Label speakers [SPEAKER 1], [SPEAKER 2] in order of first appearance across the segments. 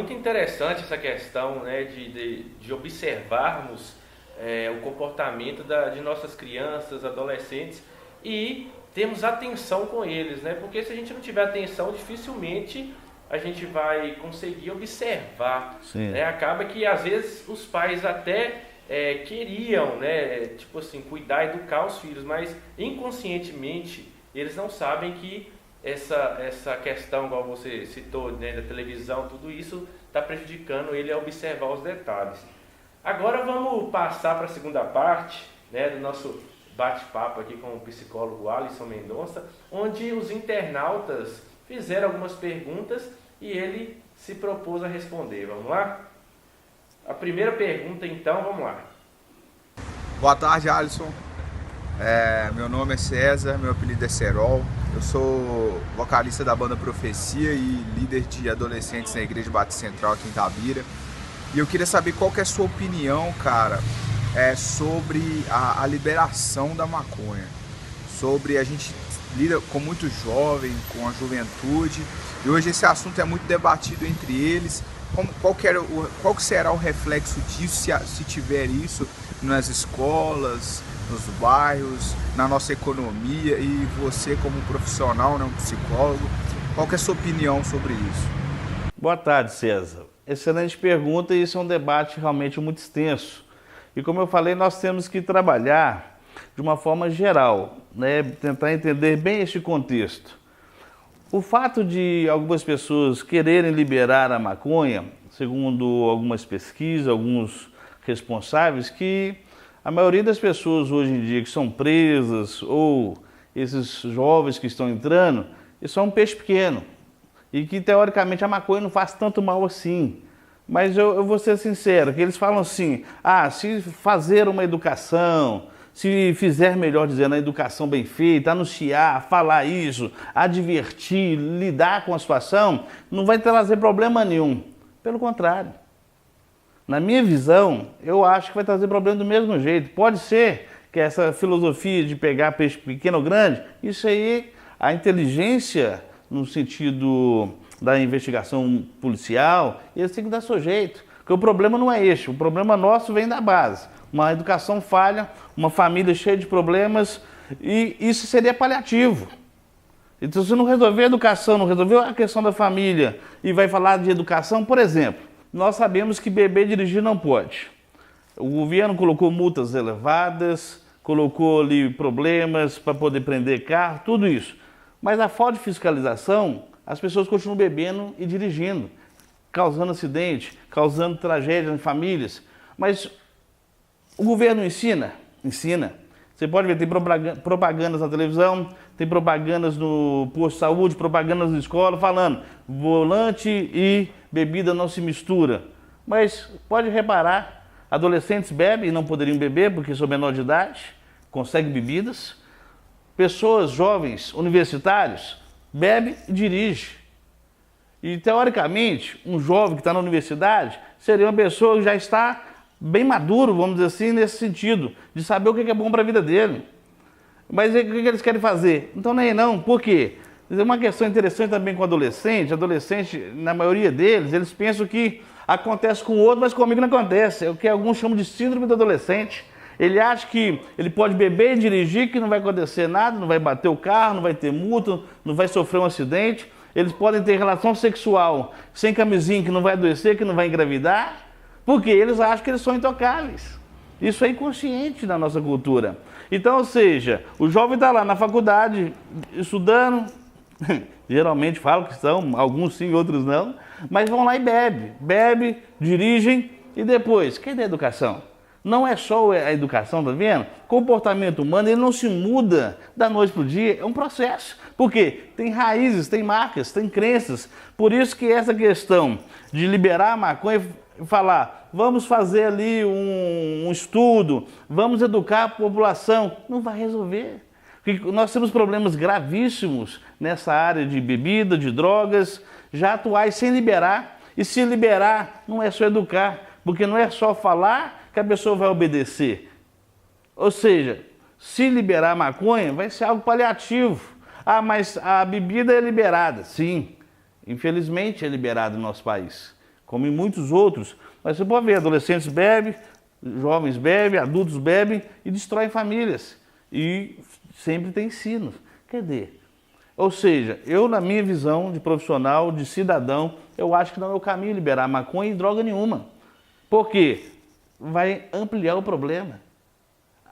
[SPEAKER 1] muito interessante essa questão, né, de observarmos o comportamento de nossas crianças, adolescentes e termos atenção com eles, né? Porque se a gente não tiver atenção, dificilmente a gente vai conseguir observar, né? Acaba que às vezes os pais até queriam, né, tipo assim, cuidar, educar os filhos, mas inconscientemente eles não sabem que essa questão, igual você citou, né, da televisão, tudo isso está prejudicando ele a observar os detalhes. Agora vamos passar para a segunda parte, né, do nosso bate-papo aqui com o psicólogo Alisson Mendonça, onde os internautas fizeram algumas perguntas e ele se propôs a responder. Vamos lá? A primeira pergunta, então, vamos lá.
[SPEAKER 2] Boa tarde, Alisson. Meu nome é César, meu apelido é Serol. Eu sou vocalista da banda Profecia e líder de adolescentes na Igreja Batista Central aqui em Itabira. E eu queria saber qual que é a sua opinião, cara, sobre a liberação da maconha. Sobre a gente lida com muito jovem, com a juventude, e hoje esse assunto é muito debatido entre eles. Qual que será o reflexo disso, se tiver isso, nas escolas, nos bairros, na nossa economia, e você como profissional, né, um psicólogo, qual que é a sua opinião sobre isso?
[SPEAKER 3] Boa tarde, César. Excelente pergunta, e isso é um debate realmente muito extenso. E como eu falei, nós temos que trabalhar de uma forma geral, né, tentar entender bem este contexto. O fato de algumas pessoas quererem liberar a maconha, segundo algumas pesquisas, alguns responsáveis, que a maioria das pessoas hoje em dia que são presas ou esses jovens que estão entrando, isso é um peixe pequeno e que teoricamente a maconha não faz tanto mal assim. Mas eu vou ser sincero, que eles falam assim, se fazer uma educação, se fizer, melhor dizendo, a educação bem feita, anunciar, falar isso, advertir, lidar com a situação, não vai trazer problema nenhum. Pelo contrário. Na minha visão, eu acho que vai trazer problema do mesmo jeito. Pode ser que essa filosofia de pegar peixe pequeno ou grande, isso aí, a inteligência, no sentido da investigação policial, eles têm que dar seu jeito. Porque o problema não é este, o problema nosso vem da base. Uma educação falha, uma família cheia de problemas, e isso seria paliativo. Então, se não resolver a educação, não resolver a questão da família e vai falar de educação, por exemplo, nós sabemos que beber e dirigir não pode. O governo colocou multas elevadas, colocou ali problemas para poder prender carro, tudo isso. Mas a falta de fiscalização, as pessoas continuam bebendo e dirigindo, causando acidente, causando tragédia em famílias. Mas o governo ensina? Ensina. Você pode ver, tem propagandas na televisão, tem propagandas no posto de saúde, propagandas na escola, falando volante e bebida não se mistura. Mas pode reparar, adolescentes bebem e não poderiam beber porque são menor de idade, conseguem bebidas. Pessoas jovens, universitários, bebem e dirigem. E teoricamente, um jovem que está na universidade seria uma pessoa que já está bem maduro, vamos dizer assim, nesse sentido, de saber o que é bom para a vida dele. Mas o que eles querem fazer? Então nem não, por quê? Uma questão interessante também com adolescente, na maioria deles, eles pensam que acontece com o outro, mas comigo não acontece. É o que alguns chamam de síndrome do adolescente. Ele acha que ele pode beber e dirigir, que não vai acontecer nada, não vai bater o carro, não vai ter multa, não vai sofrer um acidente. Eles podem ter relação sexual sem camisinha, que não vai adoecer, que não vai engravidar, porque eles acham que eles são intocáveis. Isso é inconsciente na nossa cultura. Então, ou seja, o jovem está lá na faculdade, estudando, geralmente falam que são, alguns sim, outros não, mas vão lá e bebe, dirigem, e depois, cadê a educação? Não é só a educação, tá vendo? Comportamento humano, ele não se muda da noite para o dia, é um processo. Por quê? Tem raízes, tem marcas, tem crenças. Por isso que essa questão de liberar a maconha e falar, vamos fazer ali um estudo, vamos educar a população, não vai resolver. Porque nós temos problemas gravíssimos nessa área de bebida, de drogas, já atuais sem liberar. E se liberar, não é só educar, porque não é só falar que a pessoa vai obedecer. Ou seja, se liberar a maconha, vai ser algo paliativo. Mas a bebida é liberada. Sim, infelizmente é liberada no nosso país. como em muitos outros. Mas você pode ver, adolescentes bebem, jovens bebem, adultos bebem e destroem famílias. E sempre tem ensinos. Quer dizer, ou seja, eu na minha visão de profissional, de cidadão, eu acho que não é o caminho liberar maconha e droga nenhuma. Por quê? Vai ampliar o problema.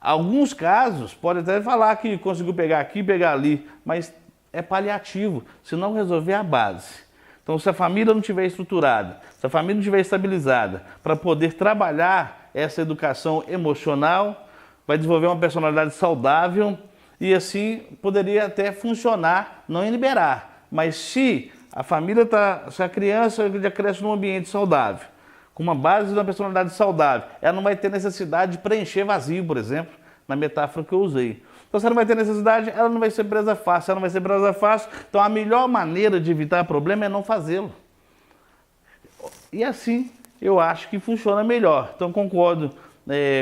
[SPEAKER 3] Alguns casos, pode até falar que conseguiu pegar aqui, pegar ali, mas é paliativo, se não resolver a base. Então, se a família não estiver estruturada, se a família não estiver estabilizada, para poder trabalhar essa educação emocional, vai desenvolver uma personalidade saudável e assim poderia até funcionar, não em liberar, mas se a família se a criança já cresce num ambiente saudável, com uma base de uma personalidade saudável, ela não vai ter necessidade de preencher vazio, por exemplo, na metáfora que eu usei. Então, se ela não vai ter necessidade, ela não vai ser presa fácil. Ela não vai ser presa fácil, então a melhor maneira de evitar problema é não fazê-lo. E assim, eu acho que funciona melhor. Então, concordo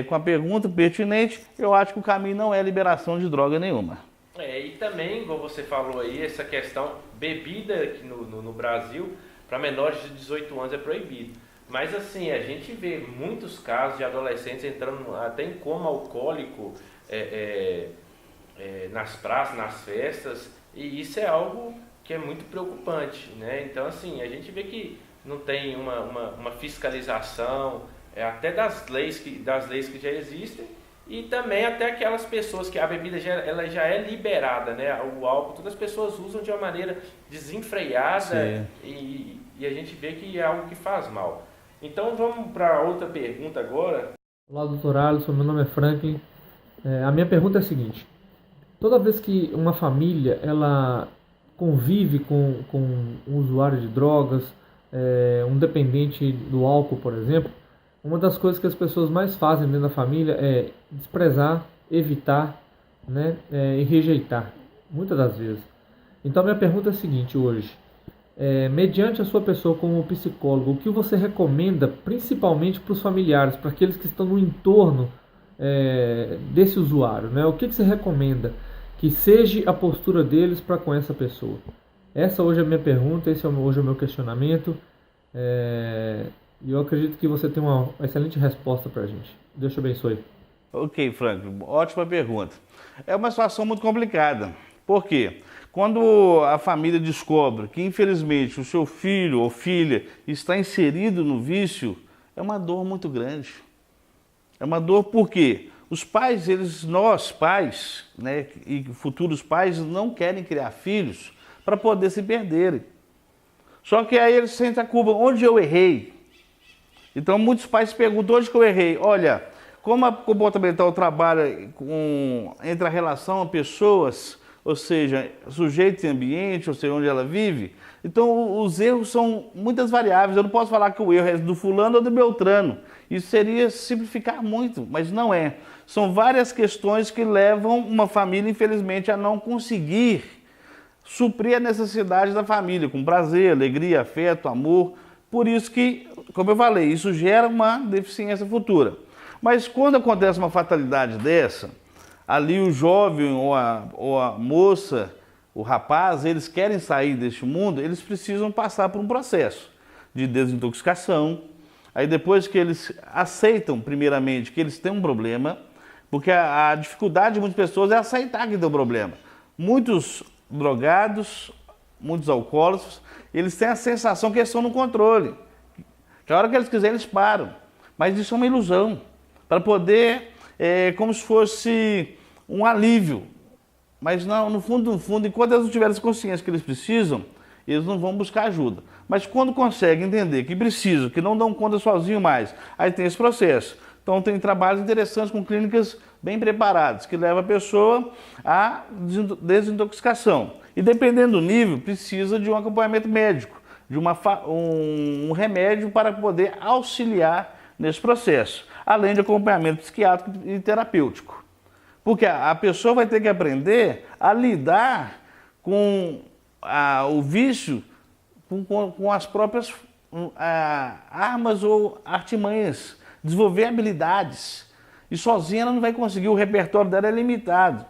[SPEAKER 3] com a pergunta pertinente, eu acho que o caminho não é liberação de droga nenhuma.
[SPEAKER 1] E também, como você falou aí, essa questão, bebida aqui no Brasil, para menores de 18 anos é proibido. Mas assim, a gente vê muitos casos de adolescentes entrando até em coma alcoólico nas praças, nas festas, e isso é algo que é muito preocupante, né? Então assim, a gente vê que não tem uma fiscalização, até das leis que já existem, e também até aquelas pessoas que a bebida ela já é liberada, né? O álcool, todas as pessoas usam de uma maneira desenfreada e a gente vê que é algo que faz mal. Então vamos para outra pergunta agora.
[SPEAKER 4] Olá, doutor Alisson, meu nome é Franklin. A minha pergunta é a seguinte: toda vez que uma família ela convive com um usuário de drogas, um dependente do álcool, por exemplo, uma das coisas que as pessoas mais fazem dentro da família é desprezar, evitar, né, e rejeitar, muitas das vezes. Então minha pergunta é a seguinte hoje: mediante a sua pessoa como psicólogo, o que você recomenda principalmente para os familiares, para aqueles que estão no entorno desse usuário, né? O que você recomenda que seja a postura deles para com essa pessoa? Essa hoje é a minha pergunta, esse hoje é o meu questionamento, e eu acredito que você tem uma excelente resposta para a gente. Deus te abençoe.
[SPEAKER 3] Ok, Franklin, ótima pergunta. É uma situação muito complicada. Por quê? Quando a família descobre que, infelizmente, o seu filho ou filha está inserido no vício, é uma dor muito grande. É uma dor porque os pais, nós pais, né, e futuros pais, não querem criar filhos para poder se perderem. Só que aí eles sentem a culpa. Onde eu errei? Então, muitos pais se perguntam, onde que eu errei? Olha, como a comportamental trabalha entre a relação a pessoas, ou seja, sujeito e ambiente, ou seja, onde ela vive, então os erros são muitas variáveis. Eu não posso falar que o erro é do fulano ou do beltrano. Isso seria simplificar muito, mas não é. São várias questões que levam uma família, infelizmente, a não conseguir suprir a necessidade da família, com prazer, alegria, afeto, amor. Por isso que, como eu falei, isso gera uma deficiência futura. Mas quando acontece uma fatalidade dessa, ali o jovem ou a moça, o rapaz, eles querem sair deste mundo, eles precisam passar por um processo de desintoxicação. Aí depois que eles aceitam, primeiramente, que eles têm um problema, porque a dificuldade de muitas pessoas é aceitar que tem um problema. Muitos drogados, muitos alcoólicos, eles têm a sensação que eles estão no controle. Que a hora que eles quiserem, eles param. Mas isso é uma ilusão. Para poder, como se fosse um alívio. Mas não, no fundo, enquanto eles não tiverem essa consciência que eles precisam, eles não vão buscar ajuda. Mas quando conseguem entender que precisam, que não dão conta sozinho mais, aí tem esse processo. Então tem trabalhos interessantes com clínicas bem preparadas, que levam a pessoa à desintoxicação. E dependendo do nível, precisa de um acompanhamento médico, de um remédio para poder auxiliar nesse processo, além de acompanhamento psiquiátrico e terapêutico. Porque a pessoa vai ter que aprender a lidar com o vício com as próprias armas ou artimanhas, desenvolver habilidades. E sozinha ela não vai conseguir, o repertório dela é limitado.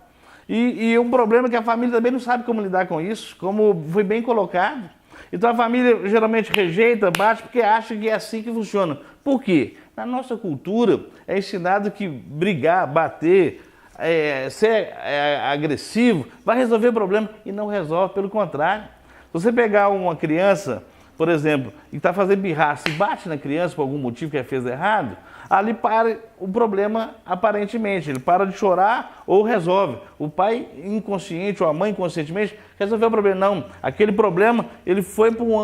[SPEAKER 3] E um problema é que a família também não sabe como lidar com isso, como foi bem colocado. Então a família geralmente rejeita, bate, porque acha que é assim que funciona. Por quê? Na nossa cultura é ensinado que brigar, bater, ser agressivo vai resolver o problema e não resolve, pelo contrário. Se você pegar uma criança, por exemplo, e está fazendo birraça e bate na criança por algum motivo que ela fez errado, ali para o problema aparentemente, ele para de chorar ou resolve. O pai inconsciente ou a mãe inconscientemente resolveu o problema. Não, aquele problema ele foi para um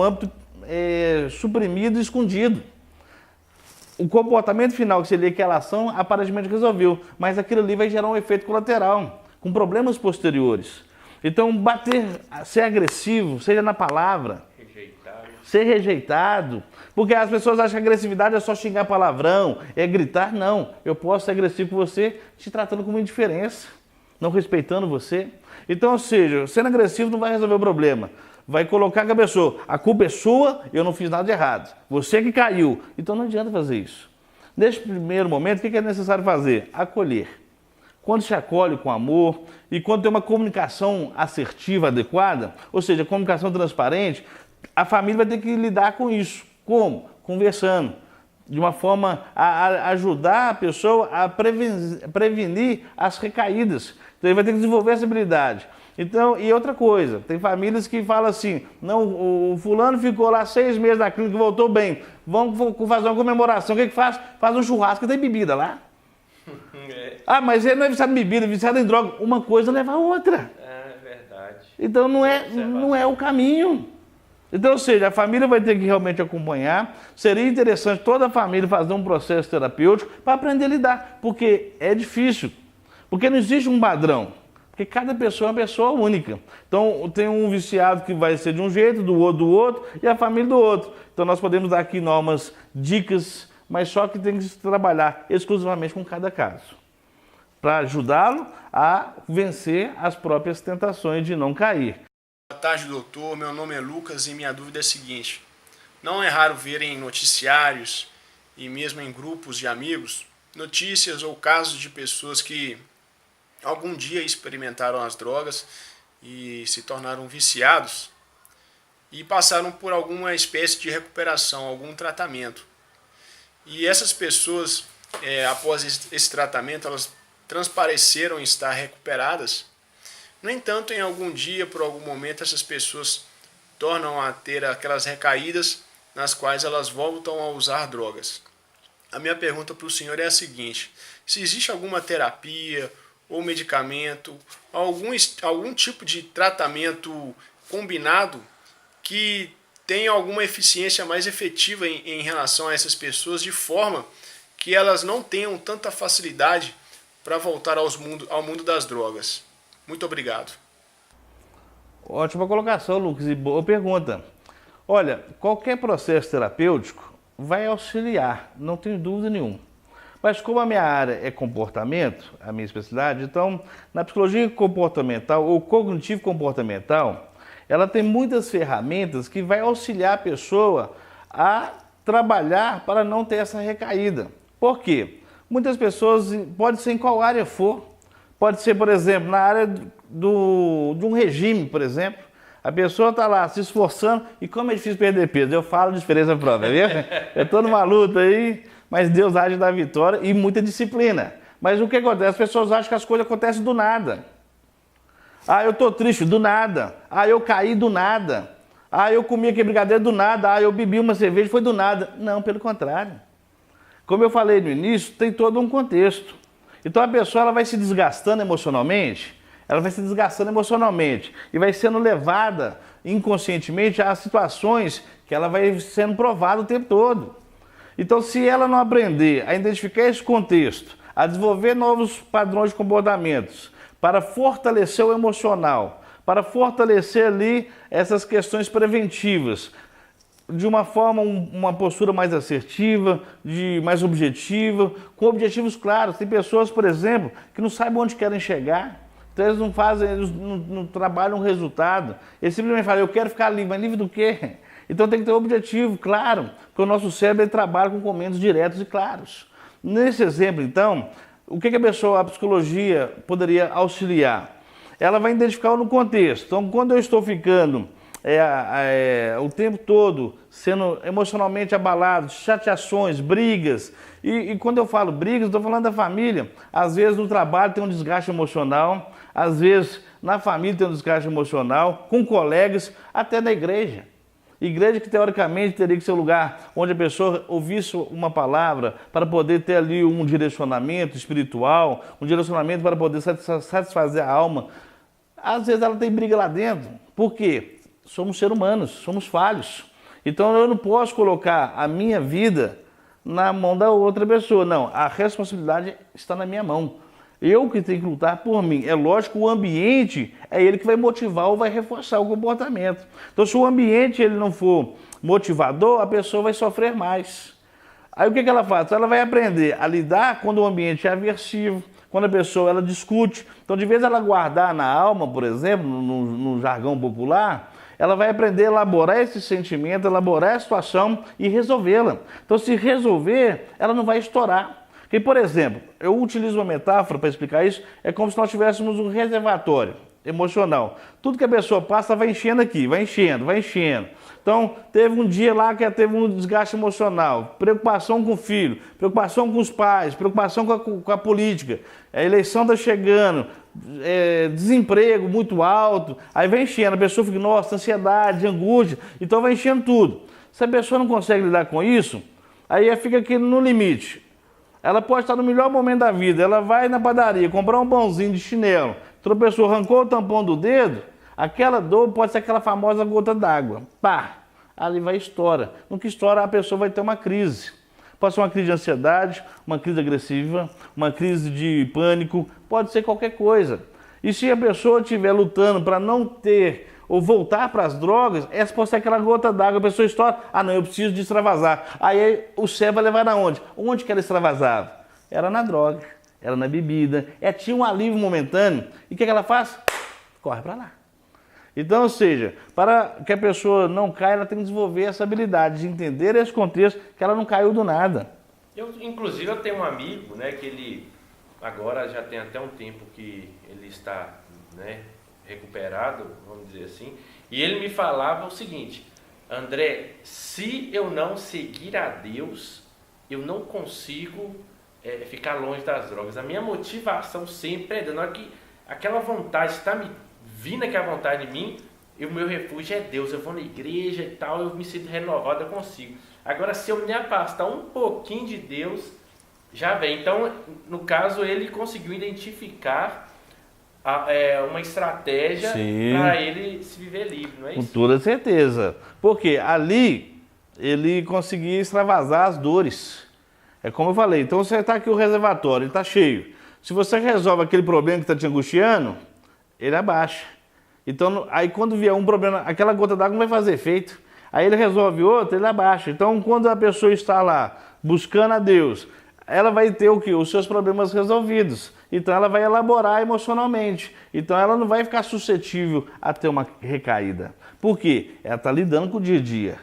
[SPEAKER 3] âmbito suprimido e escondido. O comportamento final, que seria aquela ação, aparentemente resolveu, mas aquilo ali vai gerar um efeito colateral, com problemas posteriores. Então, bater, ser agressivo, seja na palavra, ser rejeitado, porque as pessoas acham que a agressividade é só xingar palavrão, é gritar. Não, eu posso ser agressivo com você te tratando com indiferença, não respeitando você. Então, ou seja, sendo agressivo não vai resolver o problema. Vai colocar que a culpa é sua, eu não fiz nada de errado. Você que caiu. Então não adianta fazer isso. Neste primeiro momento, o que é necessário fazer? Acolher. Quando se acolhe com amor e quando tem uma comunicação assertiva, adequada, ou seja, comunicação transparente, a família vai ter que lidar com isso. Como? Conversando. De uma forma a ajudar a pessoa a prevenir as recaídas. Então ele vai ter que desenvolver essa habilidade. Então, e outra coisa, tem famílias que falam assim, não, o fulano ficou lá 6 meses na clínica e voltou bem, vamos fazer uma comemoração, o que faz? Faz um churrasco, tem bebida lá. Ah, mas ele não é viciado em bebida, é viciado em droga. Uma coisa leva a outra.
[SPEAKER 1] É verdade.
[SPEAKER 3] Então não é o caminho. Então, ou seja, a família vai ter que realmente acompanhar. Seria interessante toda a família fazer um processo terapêutico para aprender a lidar, porque é difícil, porque não existe um padrão. Porque cada pessoa é uma pessoa única. Então, tem um viciado que vai ser de um jeito, do outro, e a família do outro. Então, nós podemos dar aqui normas, dicas, mas só que tem que se trabalhar exclusivamente com cada caso, para ajudá-lo a vencer as próprias tentações de não cair.
[SPEAKER 5] Boa tarde, doutor. Meu nome é Lucas e minha dúvida é a seguinte. Não é raro ver em noticiários e mesmo em grupos de amigos notícias ou casos de pessoas que algum dia experimentaram as drogas e se tornaram viciados e passaram por alguma espécie de recuperação, algum tratamento. E essas pessoas, após esse tratamento, elas transpareceram estar recuperadas. No entanto, em algum dia, por algum momento, essas pessoas tornam a ter aquelas recaídas nas quais elas voltam a usar drogas. A minha pergunta para o senhor é a seguinte: se existe alguma terapia ou medicamento, algum tipo de tratamento combinado que tenha alguma eficiência mais efetiva em relação a essas pessoas, de forma que elas não tenham tanta facilidade para voltar ao mundo das drogas. Muito obrigado.
[SPEAKER 3] Ótima colocação, Lucas, e boa pergunta. Olha, qualquer processo terapêutico vai auxiliar, não tenho dúvida nenhuma. Mas como a minha área é comportamento, a minha especialidade, então na psicologia comportamental ou cognitivo-comportamental, ela tem muitas ferramentas que vai auxiliar a pessoa a trabalhar para não ter essa recaída. Por quê? Muitas pessoas, pode ser em qual área for, pode ser, por exemplo, na área de um regime, por exemplo, a pessoa está lá se esforçando e como é difícil perder peso. Eu falo de experiência própria, viu? Eu estou numa luta aí, mas Deus age da vitória e muita disciplina. Mas o que acontece? As pessoas acham que as coisas acontecem do nada. Ah, eu estou triste, do nada. Ah, eu caí do nada. Ah, eu comi aquele brigadeiro do nada. Ah, eu bebi uma cerveja, foi do nada. Não, pelo contrário. Como eu falei no início, tem todo um contexto. Então a pessoa ela vai se desgastando emocionalmente, e vai sendo levada inconscientemente a situações que ela vai sendo provada o tempo todo. Então, se ela não aprender a identificar esse contexto, a desenvolver novos padrões de comportamentos, para fortalecer o emocional, para fortalecer ali essas questões preventivas, de uma forma, uma postura mais assertiva, mais objetiva, com objetivos claros. Tem pessoas, por exemplo, que não sabem onde querem chegar, então eles não fazem, eles não trabalham o resultado. Eles simplesmente falam, eu quero ficar livre, mas livre do quê? Então tem que ter um objetivo claro, porque o nosso cérebro ele trabalha com comandos diretos e claros. Nesse exemplo, então, o que a psicologia poderia auxiliar? Ela vai identificar no contexto. Então, quando eu estou ficando o tempo todo sendo emocionalmente abalados, chateações, brigas. E quando eu falo brigas, estou falando da família. Às vezes no trabalho tem um desgaste emocional, às vezes na família tem um desgaste emocional, com colegas, até na igreja. Igreja que teoricamente teria que ser o lugar onde a pessoa ouvisse uma palavra para poder ter ali um direcionamento espiritual, um direcionamento para poder satisfazer a alma. Às vezes ela tem briga lá dentro. Por quê? Somos seres humanos, somos falhos. Então eu não posso colocar a minha vida na mão da outra pessoa. Não, a responsabilidade está na minha mão. Eu que tenho que lutar por mim. É lógico que o ambiente é ele que vai motivar ou vai reforçar o comportamento. Então, se o ambiente ele não for motivador, a pessoa vai sofrer mais. Aí o que ela faz? Ela vai aprender a lidar quando o ambiente é aversivo, quando a pessoa ela discute. Então, de vez ela guardar na alma, por exemplo, no jargão popular, ela vai aprender a elaborar esse sentimento, elaborar a situação e resolvê-la. Então, se resolver, ela não vai estourar. Porque, por exemplo, eu utilizo uma metáfora para explicar isso, é como se nós tivéssemos um reservatório emocional. Tudo que a pessoa passa vai enchendo aqui, vai enchendo, vai enchendo. Então, teve um dia lá que teve um desgaste emocional, preocupação com o filho, preocupação com os pais, preocupação com a política, a eleição está chegando, desemprego muito alto, aí vai enchendo, a pessoa fica, nossa, ansiedade, angústia, então vai enchendo tudo. Se a pessoa não consegue lidar com isso, aí fica aqui no limite. Ela pode estar no melhor momento da vida, ela vai na padaria comprar um pãozinho de chinelo, tropeçou, arrancou o tampão do dedo, aquela dor pode ser aquela famosa gota d'água. Pá, ali vai estoura. No que estoura, a pessoa vai ter uma crise. Pode ser uma crise de ansiedade, uma crise agressiva, uma crise de pânico, pode ser qualquer coisa. E se a pessoa estiver lutando para não ter ou voltar para as drogas, essa pode ser aquela gota d'água, a pessoa estoura, não, eu preciso de extravasar. Aí o cérebro vai levar aonde? Onde que ela extravasava? Era na droga, era na bebida, tinha um alívio momentâneo. E o que ela faz? Corre para lá. Então, ou seja, para que a pessoa não caia, ela tem que desenvolver essa habilidade de entender esse contexto, que ela não caiu do nada.
[SPEAKER 1] Inclusive, eu tenho um amigo, né, que ele agora já tem até um tempo que ele está, né, recuperado, vamos dizer assim, e ele me falava o seguinte: André, se eu não seguir a Deus, eu não consigo ficar longe das drogas. A minha motivação sempre na hora que aquela vontade está me vindo, aquela vontade em mim, o meu refúgio é Deus, eu vou na igreja e tal, eu me sinto renovado, eu consigo. Agora, se eu me afastar um pouquinho de Deus, já vem. Então, no caso, ele conseguiu identificar uma estratégia para ele se viver livre, não é isso?
[SPEAKER 3] Com toda certeza. Porque ali ele conseguia extravasar as dores. É como eu falei, então você está aqui o reservatório, ele está cheio. Se você resolve aquele problema que está te angustiando, ele abaixa. Então, aí quando vier um problema, aquela gota d'água não vai fazer efeito. Aí ele resolve outro, ele abaixa. Então, quando a pessoa está lá buscando a Deus, ela vai ter o quê? Os seus problemas resolvidos. Então ela vai elaborar emocionalmente. Então ela não vai ficar suscetível a ter uma recaída. Por quê? Ela está lidando com o dia a dia.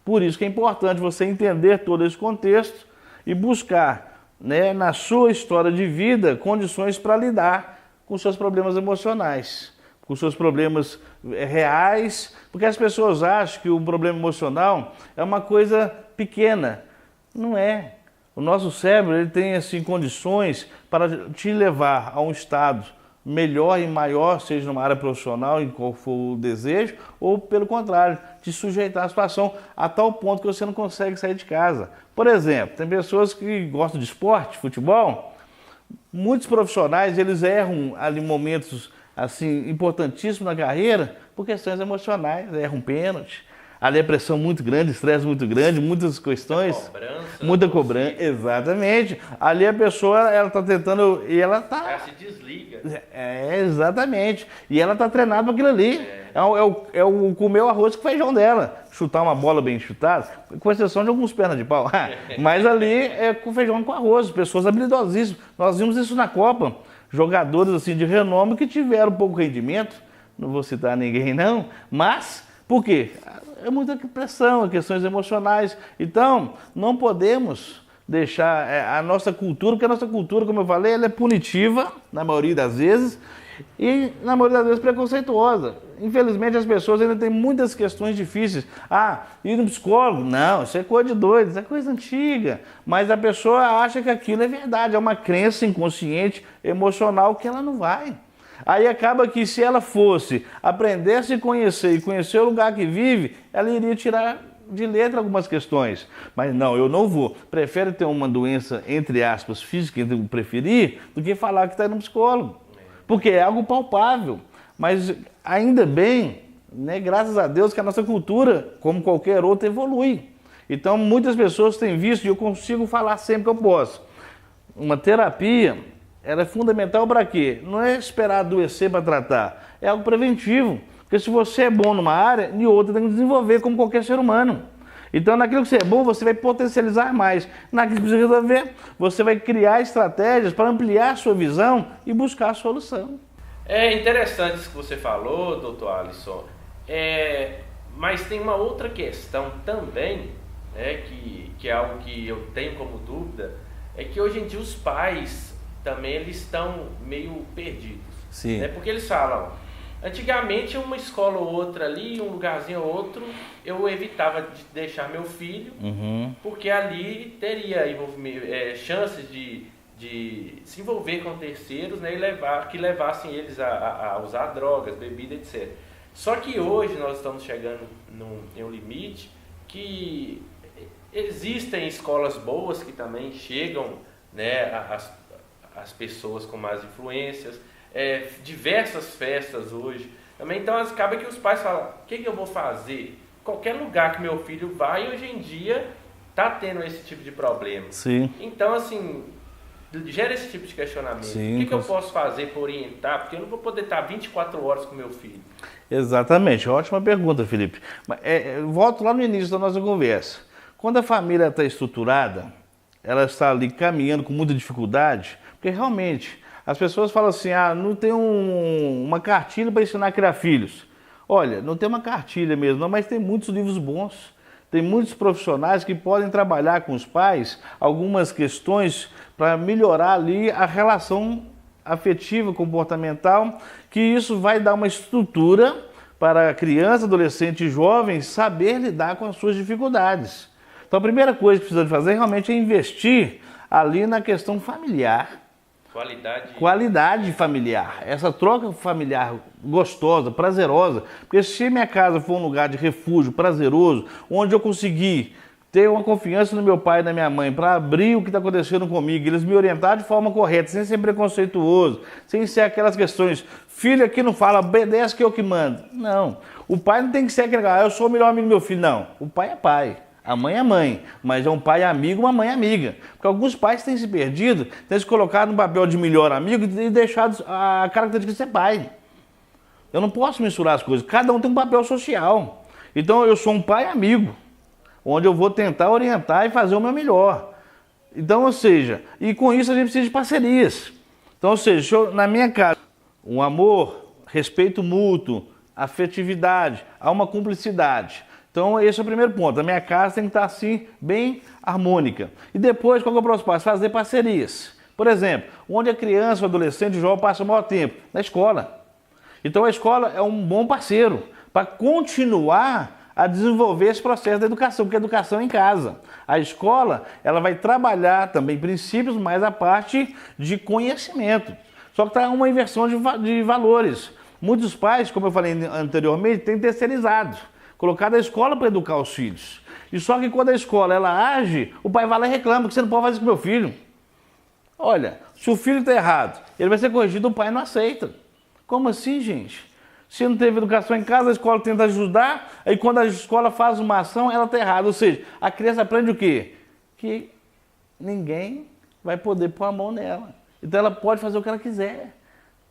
[SPEAKER 3] Por isso que é importante você entender todo esse contexto e buscar, né, na sua história de vida, condições para lidar com seus problemas emocionais, com seus problemas reais, porque as pessoas acham que o problema emocional é uma coisa pequena. Não é. O nosso cérebro ele tem assim, condições para te levar a um estado melhor e maior, seja numa área profissional, em qual for o desejo, ou pelo contrário, te sujeitar à situação a tal ponto que você não consegue sair de casa. Por exemplo, tem pessoas que gostam de esporte, futebol, muitos profissionais eles erram ali momentos assim, importantíssimos na carreira por questões emocionais, erram pênalti. Ali a pressão muito grande, estresse muito grande, muitas questões. Muita cobrança, exatamente. Ali a pessoa, ela está tentando, e ela está...
[SPEAKER 1] Ela se desliga.
[SPEAKER 3] Exatamente. E ela está treinada para aquilo ali. É o comer o arroz com feijão dela. Chutar uma bola bem chutada, com exceção de alguns pernas de pau. Mas ali é com feijão com arroz, pessoas habilidosíssimas. Nós vimos isso na Copa. Jogadores assim, de renome que tiveram pouco rendimento. Não vou citar ninguém não, mas... Por quê? É muita pressão, questões emocionais. Então, não podemos deixar a nossa cultura, porque a nossa cultura, como eu falei, ela é punitiva, na maioria das vezes, E, na maioria das vezes, preconceituosa. Infelizmente, as pessoas ainda têm muitas questões difíceis. Ir no psicólogo? Não, isso é coisa de doido, isso é coisa antiga. Mas a pessoa acha que aquilo é verdade, é uma crença inconsciente, emocional, que ela não vai. Aí acaba que se ela fosse aprender a se conhecer e conhecer o lugar que vive, ela iria tirar de letra algumas questões. Mas não, eu não vou. Prefere ter uma doença, entre aspas, física, entre preferir, do que falar que está indo no psicólogo. Porque é algo palpável. Mas ainda bem, né, graças a Deus, que a nossa cultura, como qualquer outra, evolui. Então muitas pessoas têm visto, e eu consigo falar sempre que eu posso, uma terapia, ela é fundamental para quê? Não é esperar adoecer para tratar, é algo preventivo. Porque se você é bom numa área, em outra tem que desenvolver como qualquer ser humano. Então naquilo que você é bom, você vai potencializar mais. Naquilo que você resolver, você vai criar estratégias para ampliar a sua visão e buscar a solução.
[SPEAKER 1] É interessante isso que você falou, doutor Alisson, mas tem uma outra questão também, que é algo que eu tenho como dúvida, é que hoje em dia os pais também eles estão meio perdidos.
[SPEAKER 3] Sim.
[SPEAKER 1] Né? Porque eles falam, antigamente uma escola ou outra ali, um lugarzinho ou outro, eu evitava de deixar meu filho, porque ali teria chances de se envolver com terceiros, né, e que levassem eles a usar drogas, bebida, etc. Só que hoje nós estamos chegando em um limite que existem escolas boas que também chegam, né, as pessoas com más influências, diversas festas hoje também. Então acaba que os pais falam, o que eu vou fazer? Qualquer lugar que meu filho vai, hoje em dia está tendo esse tipo de problema.
[SPEAKER 3] Sim.
[SPEAKER 1] Então assim, gera esse tipo de questionamento.
[SPEAKER 3] Sim,
[SPEAKER 1] o que eu posso fazer para orientar? Porque eu não vou poder estar 24 horas com meu filho.
[SPEAKER 3] Exatamente, ótima pergunta, Felipe. Volto lá no início da nossa conversa. Quando a família está estruturada, ela está ali caminhando com muita dificuldade, porque realmente as pessoas falam assim, não tem uma cartilha para ensinar a criar filhos. Olha, não tem uma cartilha mesmo, não, mas tem muitos livros bons. Tem muitos profissionais que podem trabalhar com os pais algumas questões para melhorar ali a relação afetiva, comportamental, que isso vai dar uma estrutura para a criança, adolescente e jovem saber lidar com as suas dificuldades. Então a primeira coisa que precisa fazer realmente é investir ali na questão familiar. Qualidade familiar, essa troca familiar gostosa, prazerosa, porque se minha casa for um lugar de refúgio prazeroso, onde eu conseguir ter uma confiança no meu pai e na minha mãe para abrir o que está acontecendo comigo, eles me orientar de forma correta, sem ser preconceituoso, sem ser aquelas questões, filho aqui não fala, obedece que eu que mando. Não, o pai não tem que ser aquele, eu sou o melhor amigo do meu filho, não, o pai é pai. A mãe é mãe, mas é um pai amigo, uma mãe amiga. Porque alguns pais têm se perdido, têm se colocado no papel de melhor amigo e deixado a característica de ser pai. Eu não posso misturar as coisas, cada um tem um papel social. Então eu sou um pai amigo, onde eu vou tentar orientar e fazer o meu melhor. Então, ou seja, e com isso a gente precisa de parcerias. Então, ou seja, na minha casa, um amor, respeito mútuo, afetividade, há uma cumplicidade. Então esse é o primeiro ponto, a minha casa tem que estar assim, bem harmônica. E depois, qual que é o próximo passo? Fazer parcerias. Por exemplo, onde a criança, o adolescente, o jovem passa o maior tempo? Na escola. Então a escola é um bom parceiro para continuar a desenvolver esse processo da educação, porque a educação é em casa. A escola, ela vai trabalhar também princípios, mas a parte de conhecimento. Só que está uma inversão de valores. Muitos pais, como eu falei anteriormente, têm terceirizado. Colocado a escola para educar os filhos. E só que quando a escola ela age, o pai vai lá e reclama que você não pode fazer isso com meu filho. Olha, se o filho está errado, ele vai ser corrigido, o pai não aceita. Como assim, gente? Se não teve educação em casa, a escola tenta ajudar, aí quando a escola faz uma ação, ela está errada. Ou seja, a criança aprende o quê? Que ninguém vai poder pôr a mão nela. Então ela pode fazer o que ela quiser.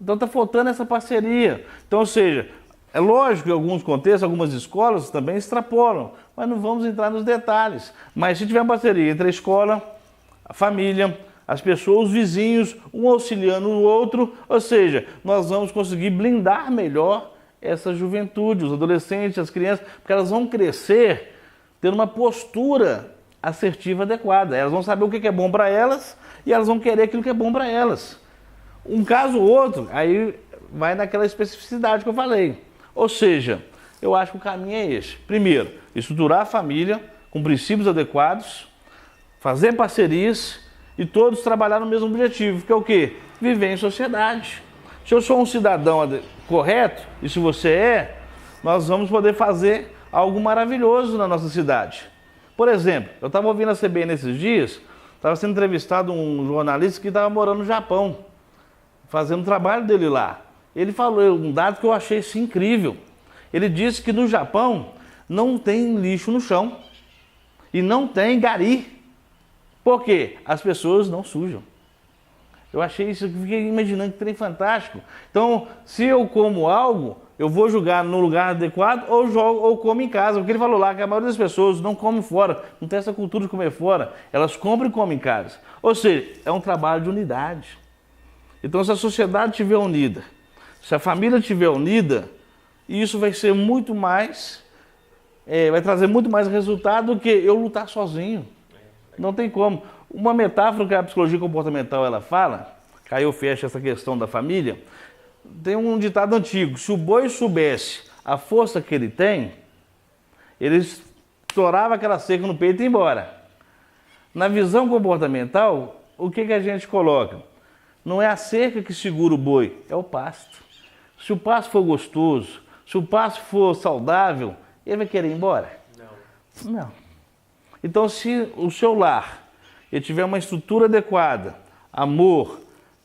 [SPEAKER 3] Então está faltando essa parceria. Então, ou seja, é lógico que em alguns contextos, algumas escolas também extrapolam, mas não vamos entrar nos detalhes. Mas se tiver uma parceria entre a escola, a família, as pessoas, os vizinhos, um auxiliando o outro, ou seja, nós vamos conseguir blindar melhor essa juventude, os adolescentes, as crianças, porque elas vão crescer tendo uma postura assertiva adequada. Elas vão saber o que é bom para elas e elas vão querer aquilo que é bom para elas. Um caso ou outro, aí vai naquela especificidade que eu falei. Ou seja, eu acho que o caminho é esse. Primeiro, estruturar a família com princípios adequados, fazer parcerias e todos trabalhar no mesmo objetivo, que é o quê? Viver em sociedade. Se eu sou um cidadão correto, e se você é, nós vamos poder fazer algo maravilhoso na nossa cidade. Por exemplo, eu estava ouvindo a CBN nesses dias, estava sendo entrevistado um jornalista que estava morando no Japão, fazendo o trabalho dele lá. Ele falou um dado que eu achei assim, incrível. Ele disse que no Japão não tem lixo no chão e não tem gari. Por quê? As pessoas não sujam. Eu achei isso, eu fiquei imaginando que trem fantástico. Então, se eu como algo, eu vou jogar no lugar adequado ou jogo ou como em casa. Porque ele falou lá que a maioria das pessoas não come fora, não tem essa cultura de comer fora. Elas compram e comem em casa. Ou seja, é um trabalho de unidade. Então, se a sociedade estiver unida, se a família estiver unida, isso vai ser muito mais, vai trazer muito mais resultado do que eu lutar sozinho. Não tem como. Uma metáfora que a psicologia comportamental ela fala, que aí eu fecho essa questão da família, tem um ditado antigo: se o boi soubesse a força que ele tem, ele estourava aquela cerca no peito e ia embora. Na visão comportamental, o que a gente coloca? Não é a cerca que segura o boi, é o pasto. Se o pasto for gostoso, se o pasto for saudável, ele vai querer ir embora? Não. Então, se o seu lar ele tiver uma estrutura adequada, amor,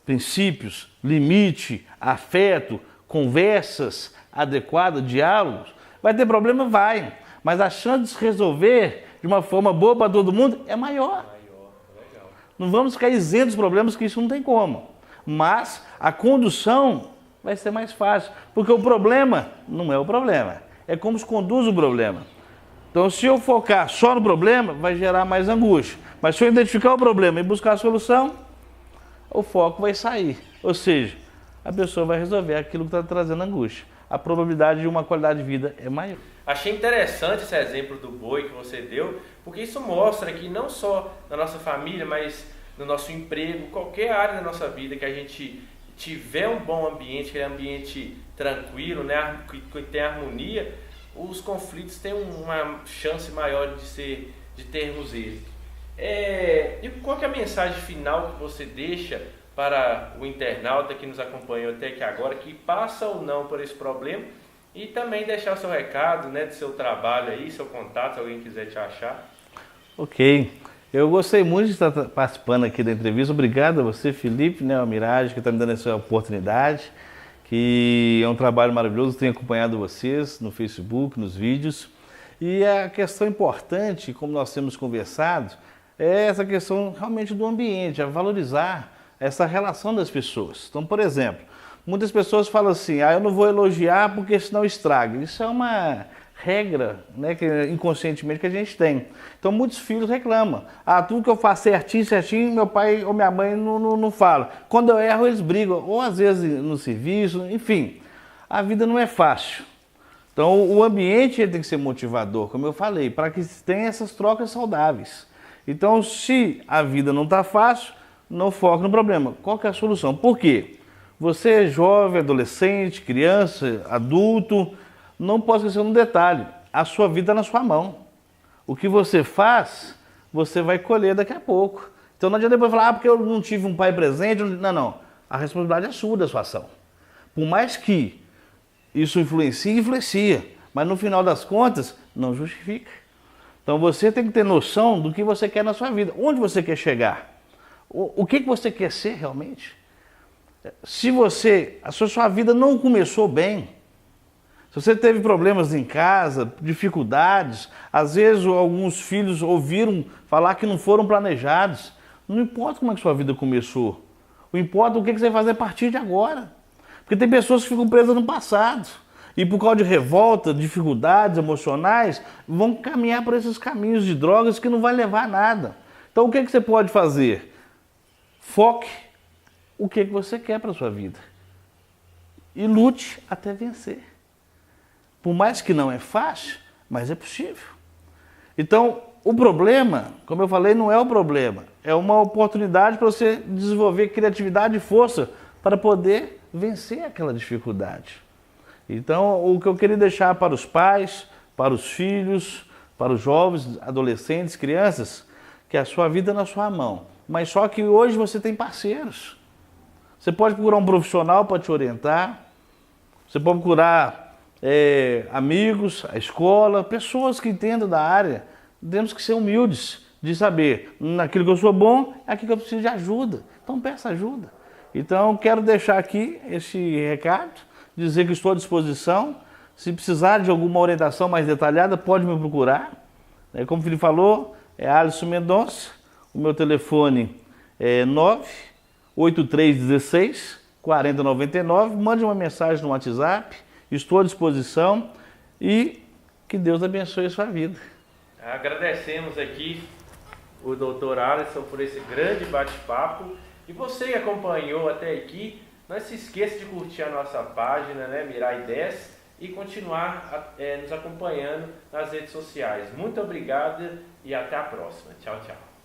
[SPEAKER 3] princípios, limite, afeto, conversas adequadas, diálogos, vai ter problema? Vai. Mas a chance de se resolver de uma forma boa para todo mundo é maior. Não vamos ficar isentos dos problemas, que isso não tem como. Mas a condução vai ser mais fácil, porque o problema não é o problema, é como se conduz o problema. Então, se eu focar só no problema, vai gerar mais angústia. Mas se eu identificar o problema e buscar a solução, o foco vai sair. Ou seja, a pessoa vai resolver aquilo que está trazendo angústia. A probabilidade de uma qualidade de vida é maior.
[SPEAKER 1] Achei interessante esse exemplo do boi que você deu, porque isso mostra que não só na nossa família, mas no nosso emprego, qualquer área da nossa vida, que a gente tiver um bom ambiente, que é um ambiente tranquilo, né, que tem harmonia, os conflitos têm uma chance maior de termos êxito. E qual que é a mensagem final que você deixa para o internauta que nos acompanhou até aqui agora, que passa ou não por esse problema, e também deixar o seu recado, né, do seu trabalho aí, seu contato, se alguém quiser te achar.
[SPEAKER 3] Ok. Eu gostei muito de estar participando aqui da entrevista. Obrigado a você, Felipe, né, Almirage, que está me dando essa oportunidade, que é um trabalho maravilhoso. Tenho acompanhado vocês no Facebook, nos vídeos. E a questão importante, como nós temos conversado, é essa questão realmente do ambiente, é valorizar essa relação das pessoas. Então, por exemplo, muitas pessoas falam assim: eu não vou elogiar porque senão estraga. Isso é uma regra, né, que inconscientemente que a gente tem. Então, muitos filhos reclamam: tudo que eu faço certinho, meu pai ou minha mãe não fala. Quando eu erro, eles brigam, ou às vezes no serviço, enfim. A vida não é fácil. Então, o ambiente tem que ser motivador, como eu falei, para que tenha essas trocas saudáveis. Então, se a vida não está fácil, não foca no problema. Qual que é a solução? Por quê? Você é jovem, adolescente, criança, adulto, não pode esquecer um detalhe: a sua vida está na sua mão. O que você faz, você vai colher daqui a pouco. Então não adianta depois falar: porque eu não tive um pai presente. Não. A responsabilidade é sua da sua ação. Por mais que isso influencia, mas no final das contas, não justifica. Então você tem que ter noção do que você quer na sua vida, onde você quer chegar, o que você quer ser realmente. Se a sua vida não começou bem, se você teve problemas em casa, dificuldades, às vezes alguns filhos ouviram falar que não foram planejados, não importa como é que sua vida começou, o importa o que você vai fazer a partir de agora. Porque tem pessoas que ficam presas no passado e por causa de revolta, dificuldades emocionais, vão caminhar por esses caminhos de drogas que não vai levar a nada. Então o que você pode fazer? Foque o que você quer para a sua vida e lute até vencer. Por mais que não é fácil, mas é possível. Então, o problema, como eu falei, não é o problema. É uma oportunidade para você desenvolver criatividade e força para poder vencer aquela dificuldade. Então, o que eu queria deixar para os pais, para os filhos, para os jovens, adolescentes, crianças, que a sua vida é na sua mão. Mas só que hoje você tem parceiros. Você pode procurar um profissional para te orientar, você pode procurar amigos, a escola, pessoas que entendam da área. Temos que ser humildes de saber, naquilo que eu sou bom, é aquilo que eu preciso de ajuda. Então peça ajuda. Então quero deixar aqui esse recado, dizer que estou à disposição. Se precisar de alguma orientação mais detalhada, pode me procurar. Como o Felipe falou, é Alisson Mendonça, o meu telefone é 98316 4099, mande uma mensagem no WhatsApp, estou à disposição e que Deus abençoe a sua vida.
[SPEAKER 1] Agradecemos aqui o Dr. Alisson por esse grande bate-papo e você que acompanhou até aqui, não se esqueça de curtir a nossa página, Mirai 10, e continuar nos acompanhando nas redes sociais. Muito obrigado e até a próxima. Tchau, tchau.